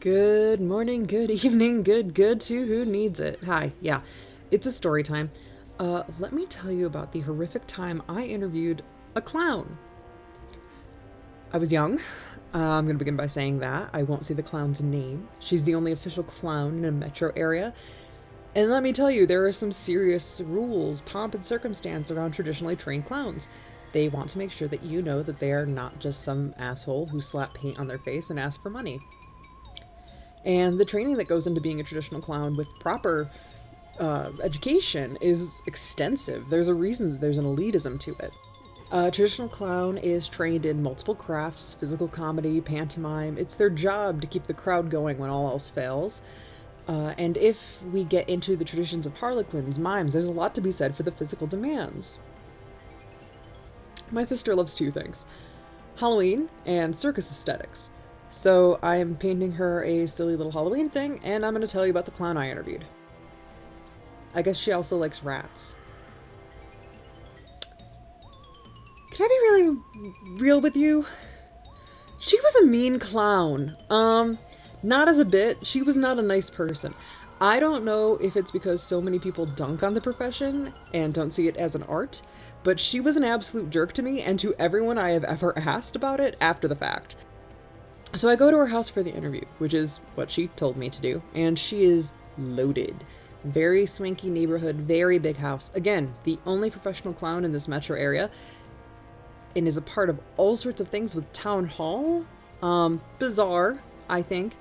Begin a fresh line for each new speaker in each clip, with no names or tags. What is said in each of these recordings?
Good morning, good evening, good to who needs it. Hi, yeah, it's a story time. Let me tell you about the horrific time I interviewed a clown. I was young. I'm going to begin by saying that. I won't say the clown's name. She's the only official clown in a metro area. And let me tell you, there are some serious rules, pomp, and circumstance around traditionally trained clowns. They want to make sure that you know that they are not just some asshole who slap paint on their face and ask for money. And the training that goes into being a traditional clown with proper education is extensive. There's a reason that there's an elitism to it. A traditional clown is trained in multiple crafts, physical comedy, pantomime. It's their job to keep the crowd going when all else fails. And if we get into the traditions of harlequins, mimes, there's a lot to be said for the physical demands. My sister loves two things: Halloween and circus aesthetics. So I am painting her a silly little Halloween thing, and I'm going to tell you about the clown I interviewed. I guess she also likes rats. Can I be really real with you? She was a mean clown. Not as a bit. She was not a nice person. I don't know if it's because so many people dunk on the profession and don't see it as an art, but she was an absolute jerk to me and to everyone I have ever asked about it after the fact. So I go to her house for the interview, which is what she told me to do, and she is loaded. Very swanky neighborhood, very big house. Again, the only professional clown in this metro area, and is a part of all sorts of things with town hall. Bizarre, I think.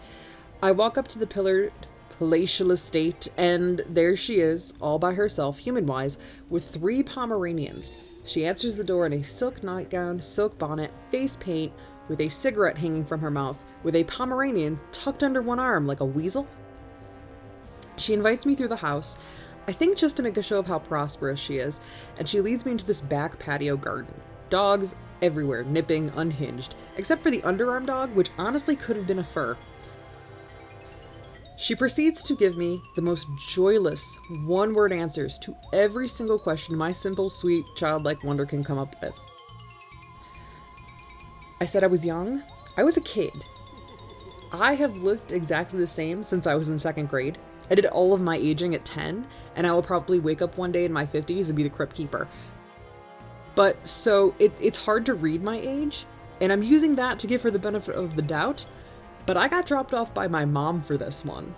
I walk up to the pillared palatial estate, and there she is, all by herself, human-wise, with 3 Pomeranians. She answers the door in a silk nightgown, silk bonnet, face paint, with a cigarette hanging from her mouth, with a Pomeranian tucked under one arm like a weasel. She invites me through the house, I think just to make a show of how prosperous she is, and she leads me into this back patio garden. Dogs everywhere, nipping, unhinged, except for the underarm dog, which honestly could have been a fur. She proceeds to give me the most joyless, one-word answers to every single question my simple, sweet, childlike wonder can come up with. I said I was young. I was a kid. I have looked exactly the same since I was in 2nd grade. I did all of my aging at 10, and I will probably wake up one day in my 50s and be the crypt keeper. But so it's hard to read my age, and I'm using that to give her the benefit of the doubt, but I got dropped off by my mom for this one.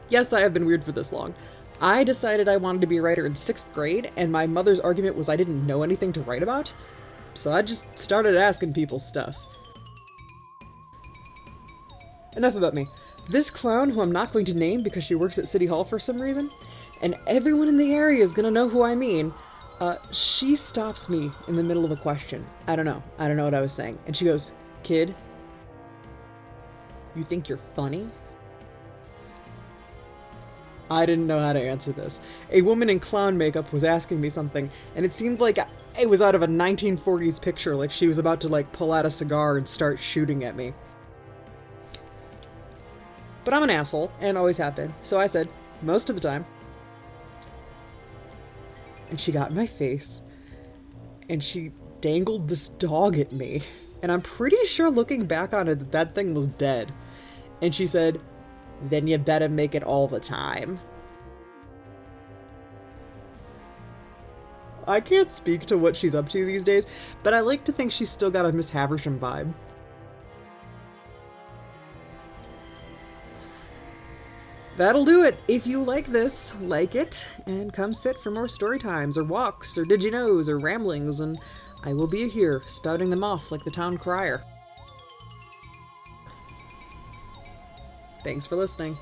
Yes, I have been weird for this long. I decided I wanted to be a writer in 6th grade, and my mother's argument was I didn't know anything to write about. So I just started asking people stuff. Enough about me. This clown, who I'm not going to name because she works at City Hall for some reason, and everyone in the area is gonna know who I mean, she stops me in the middle of a question. I don't know what I was saying. And she goes, "Kid, you think you're funny?" I didn't know how to answer this. A woman in clown makeup was asking me something, and it seemed like it was out of a 1940s picture, like she was about to pull out a cigar and start shooting at me. But I'm an asshole, and always have been, so I said, most of the time. And she got in my face, and she dangled this dog at me, and I'm pretty sure looking back on it that thing was dead. And she said, "Then you better make it all the time." I can't speak to what she's up to these days, but I like to think she's still got a Miss Haversham vibe. That'll do it. If you like this, like it, and come sit for more story times, or walks, or did you knows, or ramblings, and I will be here, spouting them off like the town crier. Thanks for listening.